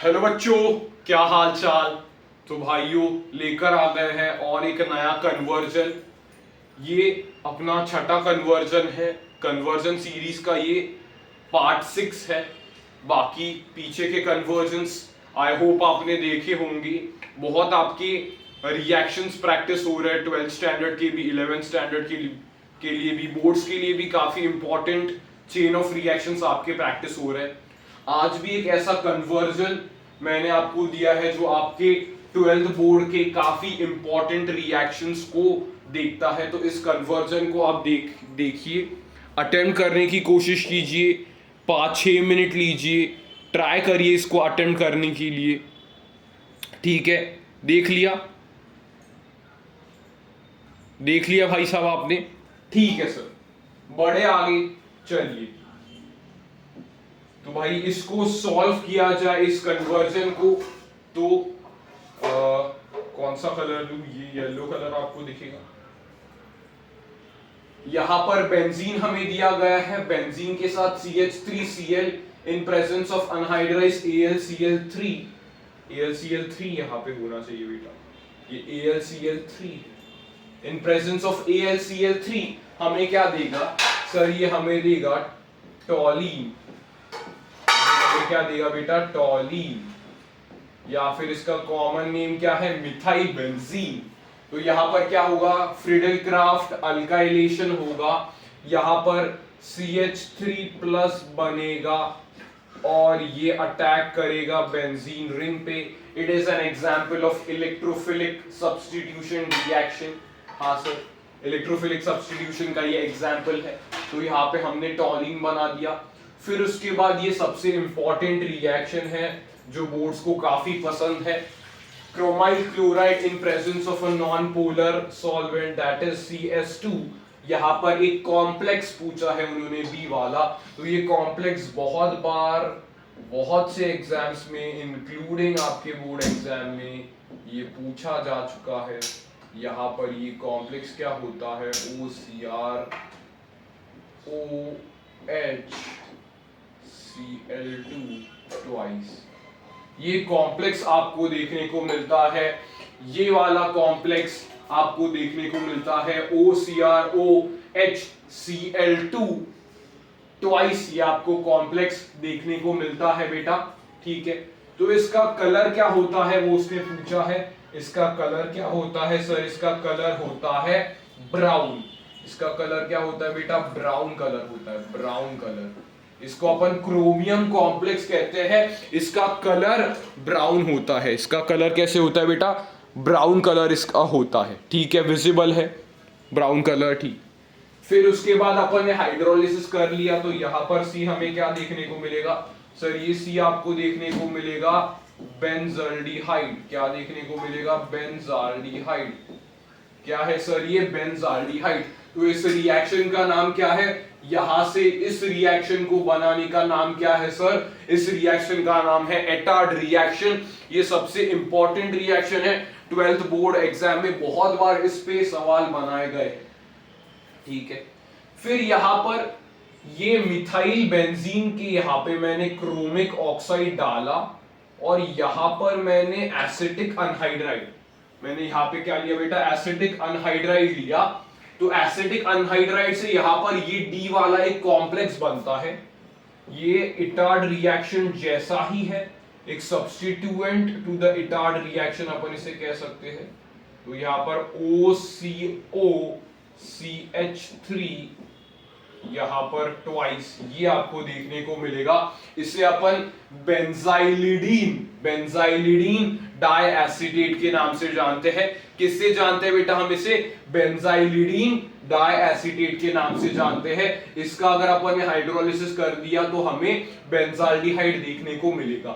Hello बच्चों, क्या हाल चाल। तो भाइयों, लेकर आ गए हैं और एक नया कन्वर्जन। ये अपना छठा कन्वर्जन है। कन्वर्जन सीरीज का ये पार्ट 6 है। बाकी पीछे के कन्वर्जन्स आई होप आपने देखे होंगे। बहुत आपके रिएक्शंस प्रैक्टिस हो रहे हैं 12th स्टैंडर्ड के भी, 11th स्टैंडर्ड के लिए भी, बोर्ड्स के लिए भी काफी इंपॉर्टेंट चेन ऑफ रिएक्शंस आपके प्रैक्टिस हो रहे हैं। आज भी एक ऐसा कन्वर्जन मैंने आपको दिया है जो आपके 12th बोर्ड के काफी इंपॉर्टेंट रिएक्शंस को देखता है। तो इस कन्वर्जन को आप देखिए, अटेम्प्ट करने की कोशिश कीजिए, 5-6 मिनट लीजिए, ट्राई करिए इसको अटेम्प्ट करने के लिए। ठीक है, देख लिया भाई साहब आपने? ठीक है सर, बढ़े आगे। चलिए, तो भाई इसको सॉल्व किया जाए इस कन्वर्जन को। तो कौन सा कलर लूं? ये येलो कलर आपको दिखेगा। यहां पर बेंजीन हमें दिया गया है, बेंजीन के साथ CH3Cl in presence of अनहाइड्राइज्ड AlCl3। AlCl3 यहां पे होना चाहिए बेटा, ये AlCl3 in presence of AlCl3 हमें क्या देगा सर? ये हमें देगा टॉलीन। क्या देगा बेटा? टॉलीन, या फिर इसका कॉमन नेम क्या है? Methyl benzene. तो यहां पर क्या होगा? फ्रीडेलक्राफ्ट अल्काइलेशन होगा। यहां पर CH3 प्लस बनेगा और ये अटैक करेगा बेंजीन रिंग पे। It is an example of electrophilic substitution reaction. हाँ सर, इलेक्ट्रोफिलिक सब्स्टिट्यूशन का ये एग्जांपल है। तो यहाँ पे हमने टॉलीन बना दिया। फिर उसके बाद ये सबसे इंपॉर्टेंट रिएक्शन है जो बोर्ड्स को काफी पसंद है, chromyl chloride in presence of a non polar solvent that is CS2। यहाँ पर एक कॉम्प्लेक्स पूछा है उन्होंने बी वाला। तो ये कॉम्प्लेक्स बहुत बार बहुत से एग्जाम्स में, इंक्लूडिंग आपके बोर्ड एग्जाम में, ये पूछा जा चुका है। यहाँ पर ये कॉम्प्लेक्स क्या होता है? OCrOH Cl2 twice. ये कॉम्प्लेक्स आपको देखने को मिलता है, ये वाला कॉम्प्लेक्स आपको देखने को मिलता है OCrOH Cl2 ट्वाइस। ये आपको कॉम्प्लेक्स देखने को मिलता है बेटा। ठीक है, तो इसका कलर क्या होता है वो उसने पूछा है। इसका कलर क्या होता है सर? इसका कलर होता है ब्राउन। इसका कलर क्या होता है बेटा? ब्राउन कलर होता है, ब्राउन कलर। इसको अपन क्रोमियम कॉम्प्लेक्स कहते हैं। इसका कलर ब्राउन होता है। इसका कलर कैसे होता है बेटा? ब्राउन कलर इसका होता है। ठीक है, विजिबल है ब्राउन कलर। ठीक, फिर उसके बाद अपन ने हाइड्रोलिसिस कर लिया। तो यहां पर सी हमें क्या देखने को मिलेगा सर? ये सी आपको देखने को मिलेगा बेंजाल्डिहाइड। क्या देखने को मिलेगा? बेंजाल्डिहाइड। क्या है सर? ये बेंजाल्डिहाइड। तो इस रिएक्शन का नाम क्या है? यहां से इस रिएक्शन को बनाने का नाम क्या है सर? इस रिएक्शन का नाम है एटार्ड रिएक्शन। ये सबसे इंपॉर्टेंट रिएक्शन है, 12th बोर्ड एग्जाम में बहुत बार इस पे सवाल बनाए गए। ठीक है, फिर यहां पर ये मिथाइल बेंजीन के यहां पे मैंने क्रोमिक ऑक्साइड डाला और यहां पर मैंने एसिटिक अनहाइड्राइड, मैंने यहां पे क्या लिया बेटा? एसिटिक अनहाइड्राइड लिया। तो एसिटिक अनहाइड्राइड से यहां पर ये डी वाला एक कॉम्प्लेक्स बनता है। ये इटार्ड रिएक्शन जैसा ही है, एक substituent to the Etard reaction अपन इसे कह सकते हैं। तो यहां पर OCOCH3 यहां पर ट्वाइस, ये आपको देखने को मिलेगा। इसे अपन बेंजाइलिडीन डाई एसिटेट के नाम से जानते हैं। किससे जानते हैं बेटा हम इसे? बेंजाइलिडीन डाई एसिटेट के नाम से जानते हैं। इसका अगर अपन ने हाइड्रोलिसिस कर दिया तो हमें बेंजाल्डिहाइड देखने को मिलेगा।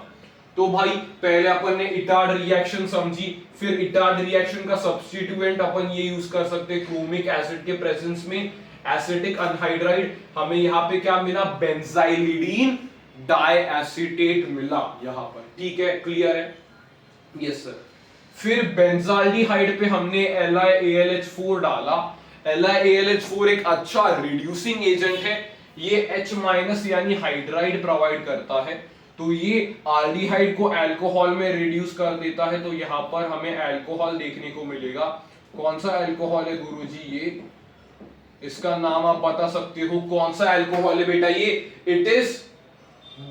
तो भाई पहले अपन ने इटार्ड रिएक्शन समझी, फिर इटार्ड रिएक्शन का सब्स्टिट्यूएंट अपन ये यूज कर सकते हैं क्रोमिक एसिड के प्रेजेंस में, एसिटिक अनहाइड्राइड। हमें यहाँ पे क्या मिला? बेंजाइलिडीन डाई एसिटेट मिला यहां पर। ठीक है, क्लियर है? Yes sir. फिर बेंजाल्डिहाइड पे हमने LiAlH4 डाला। LiAlH4 एक अच्छा रिड्यूसिंग एजेंट है। ये H- यानी हाइड्राइड प्रोवाइड करता है। तो ये एल्डिहाइड को अल्कोहल में रिड्यूस कर देता है, तो यहाँ पर हमें अल्कोहल देखने को मिलेगा। कौन सा अल्कोहल है गुरुजी? ये इसका नाम आप बता सकते हो, कौन सा अल्कोहल है बेटा? ये it is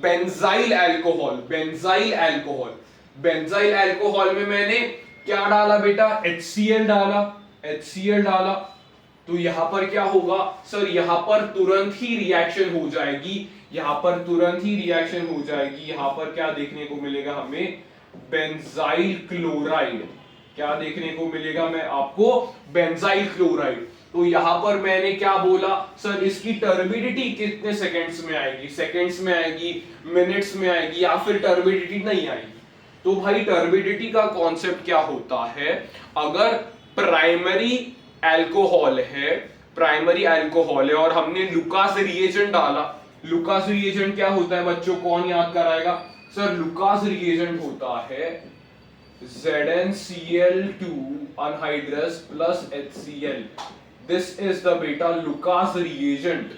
benzyl alcohol. Benzyl alcohol, benzyl alcohol में मैंने क्या डाला बेटा? HCl डाला, HCl डाला। तो यहां पर क्या होगा सर? यहां पर तुरंत ही रिएक्शन हो जाएगी, यहां पर तुरंत ही रिएक्शन हो जाएगी। यहां पर क्या देखने को मिलेगा हमें? Benzyl chloride. क्या देखने को मिलेगा मैं आपको? Benzyl chloride. तो यहां पर मैंने क्या बोला सर? इसकी टर्बिडिटी कितने सेकंड्स में आएगी? सेकंड्स में आएगी, मिनट्स में आएगी, या फिर टर्बिडिटी नहीं आएगी? तो भाई टर्बिडिटी का कॉन्सेप्ट क्या होता है? अगर प्राइमरी अल्कोहल है, प्राइमरी अल्कोहल है और हमने लुकास रिएजेंट डाला। लुकास रिएजेंट क्या होता है बच्चों? कौन याद कराएगा? सर लुकास रिएजेंट होता है ZnCl2 anhydrous plus HCl। This is the बेटा लुकास रिएजेंट।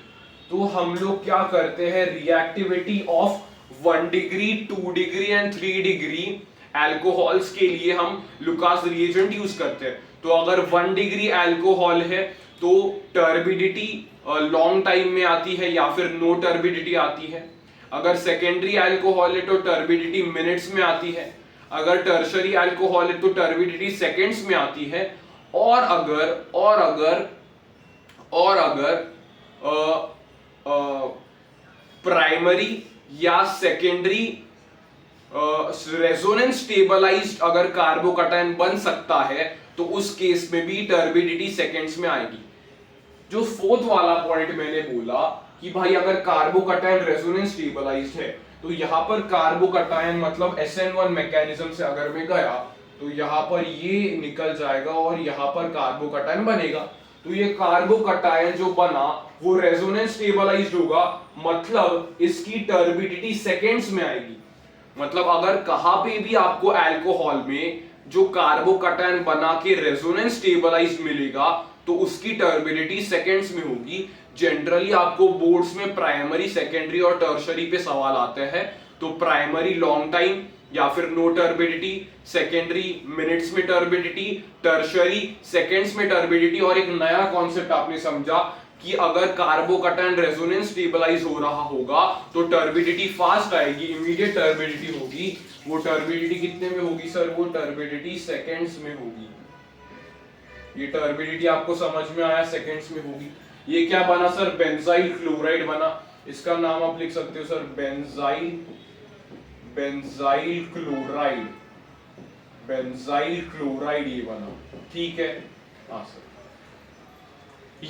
तो हम लोग क्या करते हैं? Reactivity of 1 degree, 2 degree and 3 degree alcohols के लिए हम लुकास रिएजेंट यूज करते हैं। तो अगर 1 डिग्री अल्कोहल है तो टर्बिडिटी लॉन्ग टाइम में आती है या फिर नो टर्बिडिटी आती है। अगर सेकेंडरी अल्कोहल है तो टर्बिडिटी मिनट्स में आती है। अगर टर्शरी अल्कोहल है तो टर्बिडिटी सेकंड्स में आती है। और अगर प्राइमरी या सेकेंडरी रेजोनेंस स्टेबलाइज्ड अगर कार्बोकैटायन बन सकता है तो उस केस में भी टर्बिडिटी सेकंड्स में आएगी। जो फोर्थ वाला पॉइंट मैंने बोला कि भाई अगर कार्बोकैटायन रेजोनेंस स्टेबलाइज्ड है तो यहां पर कार्बोकैटायन मतलब SN1 मैकेनिज्म से अगर मैं गया तो यहां पर ये निकल जाएगा और यहां पर कार्बोकैटायन बनेगा। तो ये कार्बोकैटायन जो बना वो रेजोनेंस स्टेबलाइज्ड होगा, मतलब इसकी टर्बिडिटी सेकंड्स में आएगी। मतलब अगर कहां पे भी आपको अल्कोहल में जो कार्बोकैटायन बना के रेजोनेंस स्टेबलाइज्ड मिलेगा तो उसकी टर्बिडिटी सेकंड्स में होगी। जनरली आपको बोर्ड्स में प्राइमरी, सेकेंडरी और टर्शरी पे सवाल आते हैं। तो प्राइमरी लॉन्ग टाइम या फिर नो टर्बिडिटी, सेकेंडरी मिनट्स में टर्बिडिटी, टर्शरी सेकंड्स में टर्बिडिटी। और एक नया कॉन्सेप्ट आपने समझा कि अगर कार्बोकैटायन रेजोनेंस स्टेबलाइज हो रहा होगा तो टर्बिडिटी फास्ट आएगी, इमीडिएट टर्बिडिटी होगी। वो टर्बिडिटी कितने में होगी सर? वो टर्बिडिटी सेकंड्स में होगी। ये टर्बिडिटी आपको समझ में आया? सेकंड्स में होगी। ये क्या बना सर? बेंजाइल क्लोराइड बना। इसका नाम आप लिख सकते हो sir benzyl chloride. Benzyl chloride ये बना, ठीक है। हाँ सर,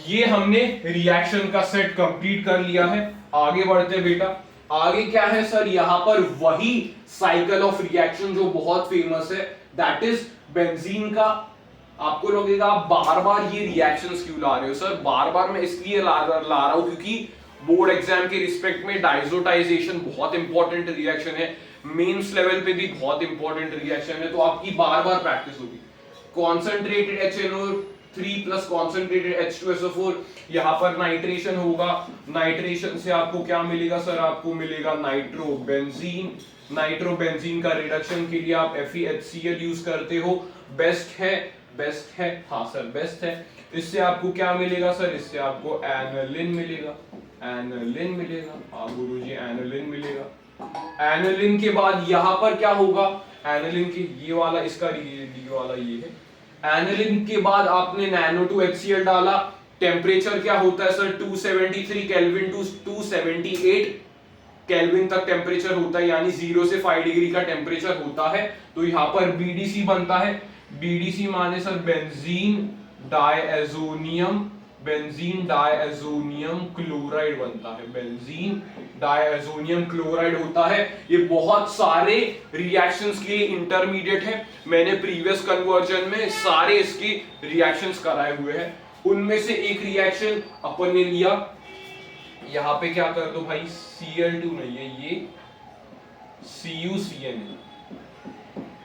ये हमने रिएक्शन का सेट कंप्लीट कर लिया है। आगे बढ़ते बेटा। आगे क्या है सर? यहां पर वही साइकिल ऑफ रिएक्शन जो बहुत फेमस है, दैट इज बेंजीन का। आपको लगेगा आप बार बार ये रिएक्शंस क्यों ला रहे हो सर? बार बार मैं इसलिए ला रहा हूं क्योंकि बोर्ड एग्जाम के रिस्पेक्ट में डाइजोटाइजेशन बहुत इंपॉर्टेंट रिएक्शन है, मेंस लेवल पे भी बहुत इंपॉर्टेंट रिएक्शन है, तो आपकी बार बार प्रैक्टिस होगी। Concentrated HNO3 plus concentrated H2SO4, यहां पर नाइट्रेशन होगा। नाइट्रेशन से आपको क्या मिलेगा सर? आपको मिलेगा नाइट्रोबेंजीन। नाइट्रोबेंजीन का रिडक्शन के लिए आप FeHCl यूज करते हो। बेस्ट है, बेस्ट है, हाँ सर बेस्ट है। इससे आपको क्या मिलेगा सर? इससे आपको एनालिन मिलेगा। एनालिन मिलेगा, हाँ गुरुजी एनालिन मिलेगा। एनालिन के बाद यहां पर क्या होगा? एनालिन के ये वाला, इसका ये वाला ये है। एनालिन के बाद आपने NaNO2HCl डाला। टेम्परेचर क्या होता है सर? 273 केल्विन टू 278 केल्विन तक टेम्परेचर होता है, यानी 0 से 5 डिग्री का टेम्परेचर होता है। तो यहां पर BDC बनता है। BDC माने सर बेंजीन डायएजोनियम, बेंजीन डायएजोनियम क्लोराइड बनता है। बेंजीन डायएजोनियम क्लोराइड होता है। ये बहुत सारे रिएक्शंस के लिए इंटरमीडिएट है। मैंने प्रीवियस कन्वर्जन में सारे इसके रिएक्शंस कराए हुए हैं। उनमें से एक रिएक्शन अपन ने लिया, यहां पे क्या कर दो भाई? Cl2 नहीं है, ये CuCN है।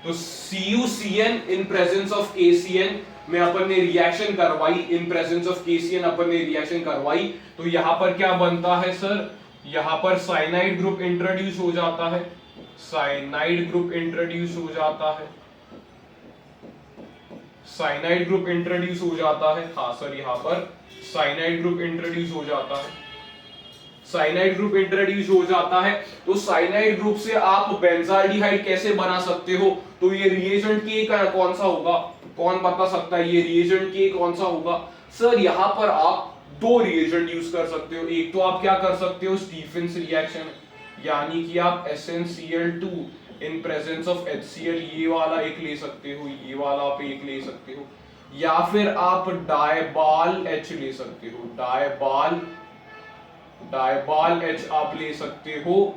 तो CuCN in presence of KCN में अपन ने रिएक्शन करवाई। इन प्रेजेंस ऑफ KCN अपन ने रिएक्शन करवाई। तो यहां पर क्या बनता है सर? यहां पर साइनाइड ग्रुप इंट्रोड्यूस हो जाता है, साइनाइड ग्रुप इंट्रोड्यूस हो जाता है, साइनाइड ग्रुप इंट्रोड्यूस हो जाता है, हाँ सर यहां पर साइनाइड ग्रुप इंट्रोड्यूस हो जाता है, साइनाइड ग्रुप इंट्रोड्यूस हो जाता है। तो साइनाइड ग्रुप से आप बेंजाल्डिहाइड कैसे बना सकते हो? तो ये रिएजेंट के कौन सा होगा, कौन बता सकता है ये रिएजेंट के कौन सा होगा? सर यहां पर आप दो रिएजेंट यूज कर सकते हो। एक तो आप क्या कर सकते हो, स्टीफेंस रिएक्शन, यानी कि आप SnCl2 in presence of HCl ये वाला एक ले सकते हो, ये वाला आप एक ले सकते हो, या फिर आप डायबाल H ले सकते हो, डायबाल H आप ले सकते हो।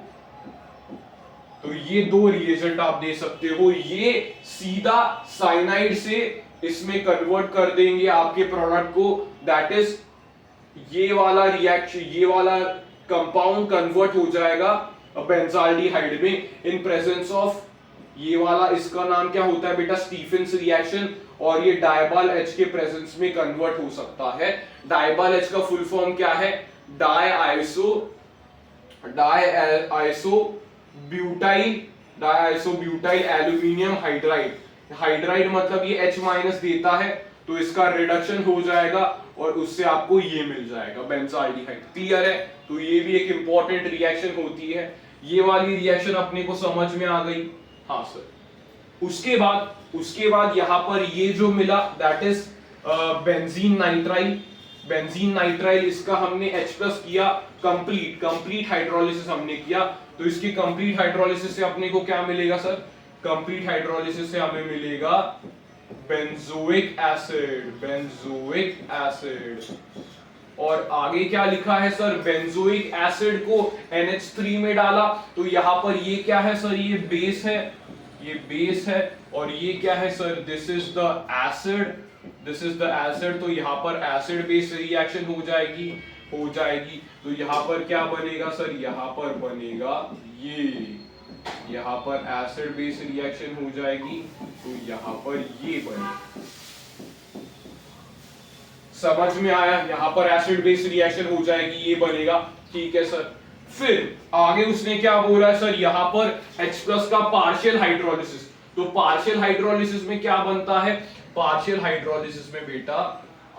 तो ये दो रिएजेंट आप दे सकते हो, ये सीधा साइनाइड से इसमें कन्वर्ट कर देंगे आपके प्रोडक्ट को, दैट इज ये वाला रिएक्शन, ये वाला कंपाउंड कन्वर्ट हो जाएगा बेंजाल्डिहाइड में इन प्रेजेंस ऑफ ये वाला, इसका नाम क्या होता है बेटा, स्टीफेंस रिएक्शन, और ये डायबाल H के प्रेजेंस में कन्वर्ट हो सकता है। डायबाल H का फुल फॉर्म क्या है, डाइआइसोब्यूटाइल एल्यूमिनियम हाइड्राइड। हाइड्राइड मतलब ये H माइनस देता है, तो इसका रिडक्शन हो जाएगा और उससे आपको ये मिल जाएगा बेंजाल्डिहाइड। क्लियर है? तो ये भी एक इंपॉर्टेंट रिएक्शन होती है। ये वाली रिएक्शन अपने को समझ में आ गई? हाँ सर। उसके बाद यहां पर ये जो मिला that is benzene nitrile. Benzene nitrile इसका हमने H+ किया, कंप्लीट हाइड्रोलिसिस हमने किया। तो इसकी कंप्लीट हाइड्रोलिसिस से अपने को क्या मिलेगा सर? कंप्लीट हाइड्रोलिसिस से हमें मिलेगा बेंजोइक एसिड। और आगे क्या लिखा है सर, बेंजोइक एसिड को NH3 में डाला, तो यहां पर ये क्या है सर, ये बेस है, ये बेस है, और ये क्या है sir, this is the acid. तो यहां पर एसिड बेस रिएक्शन हो जाएगी। तो यहां पर क्या बनेगा सर, यहां पर बनेगा ये, यहां पर एसिड बेस रिएक्शन हो जाएगी, तो यहां पर ये बनेगा। समझ में आया? यहां पर एसिड बेस रिएक्शन हो जाएगी, ये बनेगा। ठीक है सर। फिर आगे उसने क्या बोला है सर, यहां पर H+ का पार्शियल हाइड्रोलिसिस। तो पार्शियल हाइड्रोलिसिस में क्या बनता है, पार्शियल हाइड्रोलिसिस में बेटा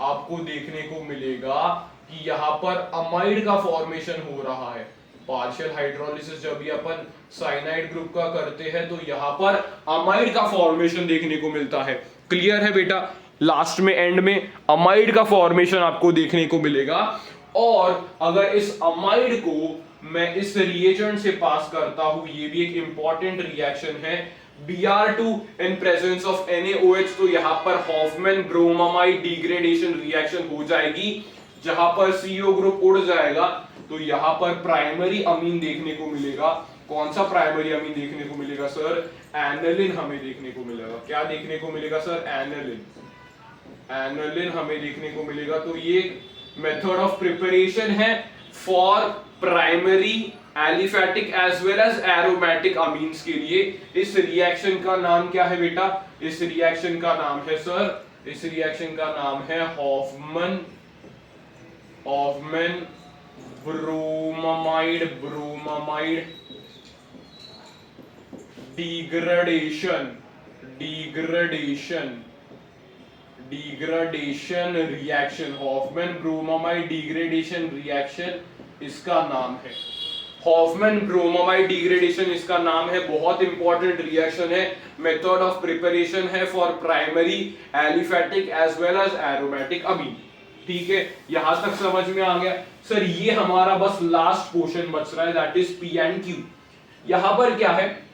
आपको देखने को मिलेगा कि यहां पर अमाइड का फॉर्मेशन हो रहा है। पार्शियल हाइड्रोलिसिस जब भी अपन साइनाइड ग्रुप का करते हैं तो यहां पर अमाइड का फॉर्मेशन देखने को मिलता है। क्लियर है बेटा? लास्ट में एंड में अमाइड का फॉर्मेशन आपको देखने को मिलेगा। और अगर इस अमाइड को मैं इस रिएजेंट से पास करता हूं, ये भी एक इंपॉर्टेंट रिएक्शन है, Br2 in presence of NaOH, तो यहां पर हॉफमैन ब्रोमामाइड डिग्रेडेशन रिएक्शन हो जाएगी, जहां पर CO ग्रुप उड़ जाएगा, तो यहां पर प्राइमरी अमीन देखने को मिलेगा। कौन सा प्राइमरी अमीन देखने को मिलेगा सर? एनिलिन हमें देखने को मिलेगा। क्या देखने को मिलेगा सर? एनिलिन हमें देखने को मिलेगा। तो ये मेथड ऑफ प्रिपरेशन है for primary aliphatic as well as aromatic amines के लिए। इस रिएक्शन का नाम क्या है बेटा? इस रिएक्शन का नाम है सर, इस रिएक्शन का नाम है Hofmann bromamide degradation reaction. Hofmann bromamide degradation reaction इसका नाम है। हॉफमैन ब्रोमामाइड डिग्रेडेशन इसका नाम है। बहुत इंपॉर्टेंट रिएक्शन है, मेथड ऑफ प्रिपरेशन है for primary aliphatic as well as aromatic amine. ठीक है, यहां तक समझ में आ गया सर? ये हमारा बस लास्ट क्वेश्चन बच रहा है, that is P and Q। यहां पर क्या है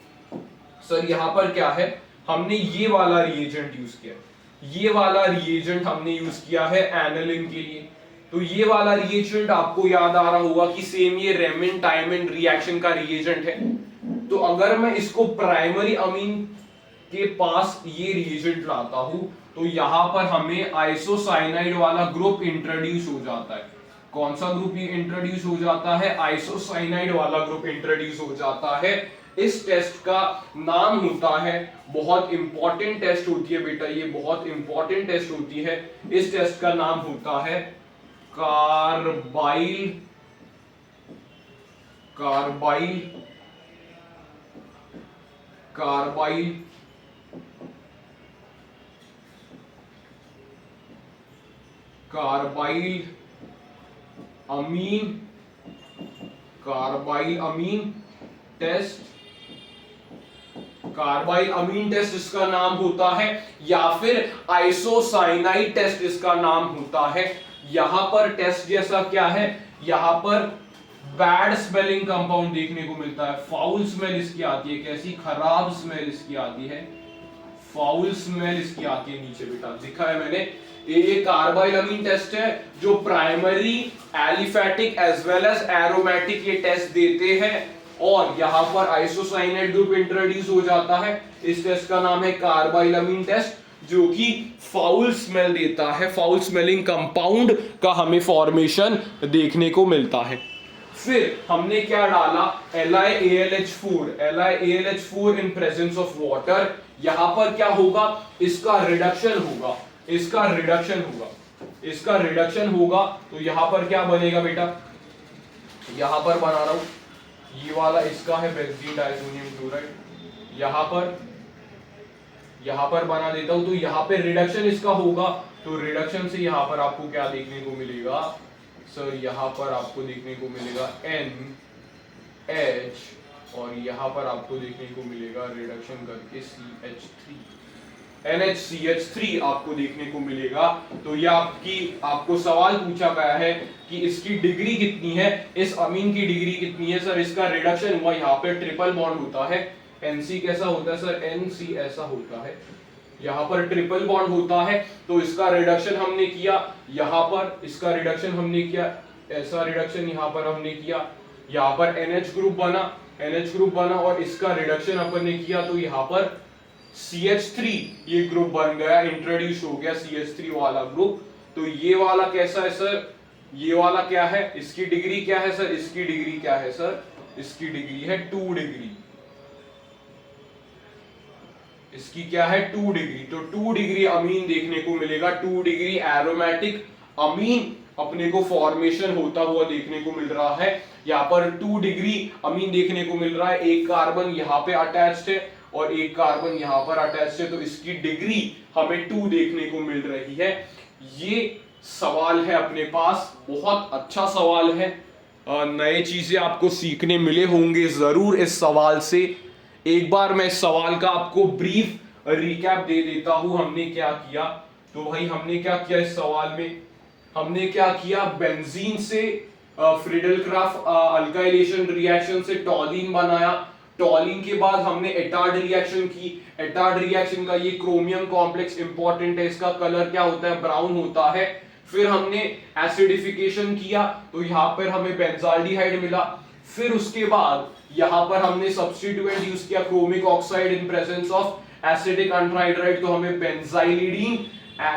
सर, यहां पर क्या है, हमने ये वाला रिएजेंट यूज किया, ये वाला रिएजेंट हमने यूज किया है एनिलिन के लिए। तो ये वाला रिएजेंट आपको याद आ रहा होगा कि सेम ये रेमिन टाइमिन रिएक्शन का रिएजेंट है। तो अगर मैं इसको प्राइमरी अमीन के पास ये रिएजेंट लाता हूं, तो यहां पर हमें आइसोसाइनाइड वाला ग्रुप इंट्रोड्यूस हो जाता है। कौन सा ग्रुप इंट्रोड्यूस हो जाता है? आइसोसाइनाइड वाला ग्रुप इंट्रोड्यूस हो जाता है। इस टेस्ट का नाम होता है, बहुत इंपॉर्टेंट टेस्ट होती है बेटा, ये बहुत इंपॉर्टेंट टेस्ट होती है। इस टेस्ट का नाम होता है कार्बाइल कार्बाइल कार्बाइल कार्बाइल अमीन कार्बाइल अमीन टेस्ट कार्बाइल अमीन टेस्ट इसका नाम होता है, या फिर आइसोसाइनाइड टेस्ट इसका नाम होता है। यहां पर टेस्ट जैसा क्या है, यहां पर बैड स्मेलिंग कंपाउंड देखने को मिलता है, फाउल स्मेल इसकी आती है, कैसी खराब स्मेल इसकी आती है, फाउल स्मेल इसकी आती है। नीचे बेटा दिखा है मैंने, ये कार्बाइल अमीन टेस्ट है जो primary aliphatic as well as aromatic ये टेस्ट देते हैं, और यहां पर आइसोसाइनाइड ग्रुप इंट्रोड्यूस हो जाता है। इस टेस्ट का नाम है कार्बाइल अमीन टेस्ट, जो कि फाउल स्मेल देता है, फाउल स्मेलिंग कंपाउंड का हमें फॉर्मेशन देखने को मिलता है। फिर हमने क्या डाला, LiAlH4 in presence of water. यहां पर क्या होगा, इसका रिडक्शन होगा, इसका रिडक्शन होगा। तो यहां पर क्या बनेगा बेटा, यहां पर बना रहा हूं, ये वाला इसका है बेंजीन डाइसोनियम क्लोराइड, यहां पर बना देता हूं। तो यहां पे रिडक्शन इसका होगा, तो रिडक्शन से यहां पर आपको क्या देखने को मिलेगा सर, यहां पर आपको देखने को मिलेगा NH, और यहां पर आपको देखने को मिलेगा रिडक्शन करके NHCH3 आपको देखने को मिलेगा। तो ये आपको सवाल पूछा गया है कि इसकी डिग्री कितनी है, इस अमीन की डिग्री कितनी है सर, इसका रिडक्शन हुआ, यहाँ पे ट्रिपल बॉन्ड होता है, NC कैसा होता है सर, NC ऐसा होता है, यहाँ पर ट्रिपल बॉन्ड होता है। तो इसका रिडक्शन हमने किया, यहाँ पर इसका रिडक्शन हमने किया, ऐसा रिडक्शन यहाँ पर हमने किया, यहाँ पर NH ग्रुप बना और इसका रिडक्शन अपन ने किया, तो यहाँ पर CH3 ये ग्रुप बन गया, इंट्रोड्यूस हो गया CH3 वाला ग्रुप। तो ये वाला कैसा है सर, ये वाला क्या है, इसकी डिग्री क्या है सर, इसकी डिग्री क्या है सर, इसकी डिग्री है 2 डिग्री, इसकी क्या है 2 डिग्री। तो 2 डिग्री अमीन देखने को मिलेगा, 2 डिग्री एरोमेटिक अमीन अपने को फॉर्मेशन होता हुआ देखने को मिल रहा है। यहाँ पर 2 डिग्री अमीन देखने को मिल रहा है, एक कार्बन यहाँ पे अटैच्ड है और एक कार्बन यहाँ पर अटैच्ड है, तो इसकी डिग्री हमें 2 देखने को मिल रही है। ये सवाल है अपने पास, बहुत अच्छा सवाल है, नए चीजें आपको सीखने मिले होंगे जरूर इस सवाल से। एक बार मैं इस सवाल का आपको ब्रीफ रिकैप दे देता हूं, हमने क्या किया। तो भाई हमने क्या किया इस सवाल में, हमने क्या किया, बेंजीन से फ्रीडल-क्राफ्ट अल्काइलेशन रिएक्शन से टॉलिन बनाया, टॉलिन के बाद हमने एटार्ड रिएक्शन की, एटार्ड रिएक्शन का ये क्रोमियम कॉम्प्लेक्स इंपॉर्टेंट है, इसका कलर क्या होता है, ब्राउन होता है। फिर हमने एसिडिफिकेशन किया, तो यहाँ पर हमें बेंजाल्डिहाइड मिला। फिर उसके बाद यहाँ पर हमने सब्स्टिट्यूएंट यूज किया chromic oxide in presence of acidic anhydride, तो हमें बेंजाइलिडीन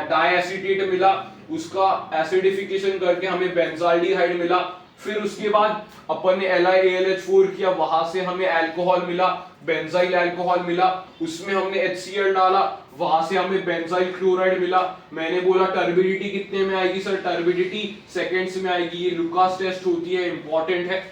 डाइएसिटेट मिला, उसका एसिडिफिकेशन करके हमें बेंजाल्डिहाइड मिला। फिर उसके बाद अपन ने LiAlH4 किया, वहां से हमें अल्कोहल मिला, बेंजाइल अल्कोहल मिला, उसमें हमने HCl डाला, वहां से हमें बेंजाइल क्लोराइड मिला। मैंने बोला टर्बिडिटी कितने में आएगी सर, टर्बिडिटी सेकेंड्स में आएगी, ये लुकास टेस्ट होती है, इंपॉर्टेंट है।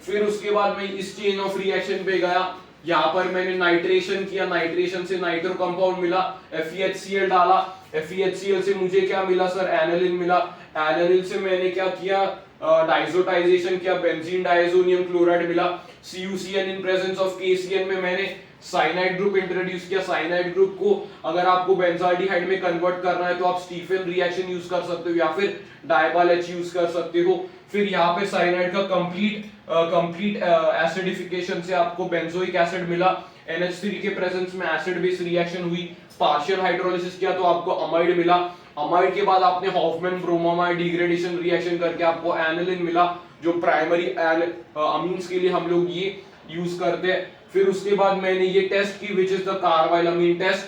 फिर उसके बाद मैं इस चेन ऑफ रिएक्शन पे गया, यहाँ पर मैंने नाइट्रेशन किया, नाइट्रेशन से नाइट्रो कंपाउंड मिला, FeHCl डाला, FeHCl से मुझे क्या मिला सर, एनालिन मिला, एनालिन से मैंने क्या किया, डाइजोटाइजेशन किया, बेंजीन डाइसोनियम क्लोराइड मिला। CuCN in presence of KCN में मैंने साइनाइड ग्रुप इंट्रोड्यूस किया, साइनाइड ग्रुप को अगर आपको बेंजाल्डिहाइड में कन्वर्ट करना है तो आप स्टीफन रिएक्शन यूज कर सकते हो या फिर डायबाल H यूज कर सकते हो। फिर यहाँ पे साइनाइड का कंप्लीट एसिडिफिकेशन से आपको बेंजोइक एसिड मिला, NH3 के प्रेजेंस में एसिड बेस रिएक्शन हुई, पार्शियल हाइड्रोलिसिस किया तो आपको अमाइड मिला, अमाइड के बाद आपने हॉफमैन ब्रोमामाइड डिग्रेडेशन रिएक्शन करके आपको एनिलिन मिला, जो प्राइमरी अमीन्स के लिए हम लोग ये यूज करते हैं। फिर उसके बाद मैंने ये टेस्ट की which is the carbylamine test,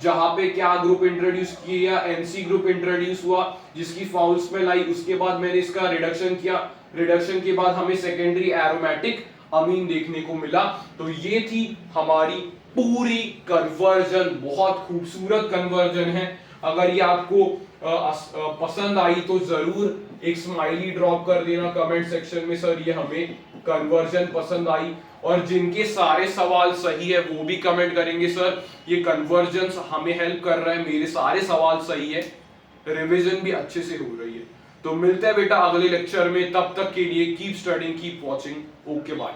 जहां पे क्या ग्रुप इंट्रोड्यूस किया, NC ग्रुप इंट्रोड्यूस हुआ जिसकी फाउल स्मेल आई। उसके बाद मैंने इसका रिडक्शन किया, रिडक्शन के बाद हमें सेकेंडरी एरोमेटिक अमीन देखने को मिला। तो ये थी हमारी पूरी कन्वर्जन, बहुत खूबसूरत कन्वर्जन है, अगर ये आपको पसंद आई तो जरूर एक स्माइली ड्रॉप कर देना कमेंट सेक्शन में, सर ये हमें कन्वर्जन पसंद आई। और जिनके सारे सवाल सही है वो भी कमेंट करेंगे, सर ये कन्वर्जन हमें हेल्प कर रहा है, मेरे सारे सवाल सही है, रिवीजन भी अच्छे से हो रही है। तो मिलते हैं बेटा अगले लेक्चर में, तब तक के लिए keep studying, keep watching, okay bye.